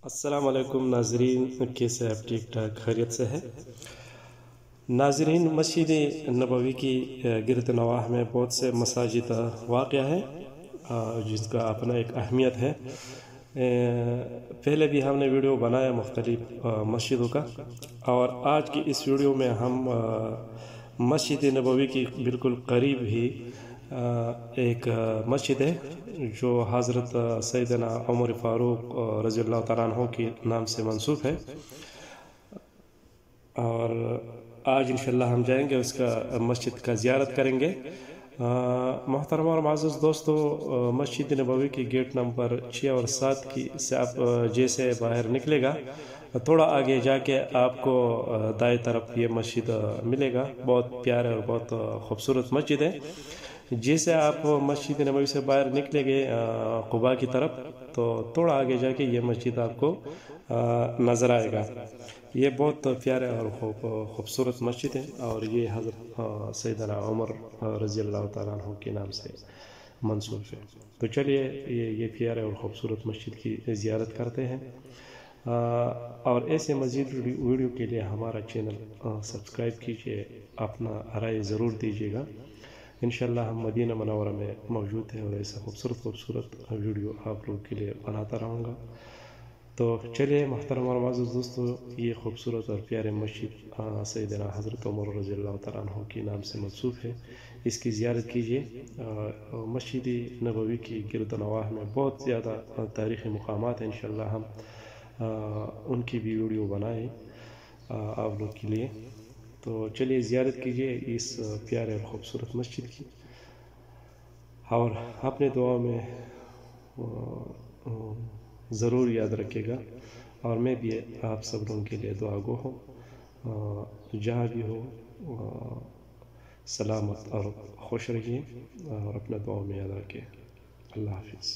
السلام علیکم ناظرین، کیسے آپ؟ ٹھیک ٹھاک خیریت سے ہے ناظرین؟ مسجد نبوی کی گرد نواح میں بہت سے مساجد واقع ہیں جس کا اپنا ایک اہمیت ہے۔ پہلے بھی ہم نے ویڈیو بنایا مختلف مسجدوں کا، اور آج کی اس ویڈیو میں ہم مسجد نبوی کی بالکل قریب ہی ایک مسجد ہے جو حضرت سیدنا عمر فاروق رضی اللہ تعالیٰ عنہ کے نام سے منسوب ہے، اور آج انشاءاللہ ہم جائیں گے اس کا مسجد کا زیارت کریں گے۔ محترم اور معزز دوستو، مسجد نبوی کی گیٹ نمبر 6 اور 7 کی سے آپ جیسے باہر نکلے گا، تھوڑا آگے جا کے آپ کو دائیں طرف یہ مسجد ملے گا۔ بہت پیارا اور بہت خوبصورت مسجد ہے۔ جیسے آپ مسجد نبوی سے باہر نکلے گے قباء کی طرف، تو تھوڑا آگے جا کے یہ مسجد آپ کو نظر آئے گا۔ یہ بہت پیارا اور خوبصورت مسجد ہے، اور یہ حضرت سیدنا عمر رضی اللہ تعالیٰ عنہ کے نام سے منسوب ہے۔ تو چلیے یہ پیارا اور خوبصورت مسجد کی زیارت کرتے ہیں، اور ایسے مزید ویڈیو کے لیے ہمارا چینل سبسکرائب کیجیے، اپنا رائے ضرور دیجیے گا۔ انشاءاللہ ہم مدینہ منورہ میں موجود ہیں، اور ایسا خوبصورت ویڈیو آپ لوگوں کے لیے بناتا رہوں گا۔ تو چلیے محترم اور معزز دوستو، یہ خوبصورت اور پیارے مسجد سیدنا حضرت عمر رضی اللہ تعالیٰ عنہ کے نام سے منسوب ہے، اس کی زیارت کیجیے۔ مسجد نبوی کی گرد نواح میں بہت زیادہ تاریخی مقامات ہیں، انشاءاللہ ہم ان کی بھی ویڈیو بنائیں آپ لوگ کے لیے۔ تو چلیے زیارت کیجیے اس پیارے اور خوبصورت مسجد کی، اور اپنے دعا میں ضرور یاد رکھے گا، اور میں بھی آپ سب لوگوں کے لیے دعا گو ہوں۔ جہاں بھی ہو سلامت اور خوش رہیے، اور اپنا دعا میں یاد رکھیں۔ اللہ حافظ۔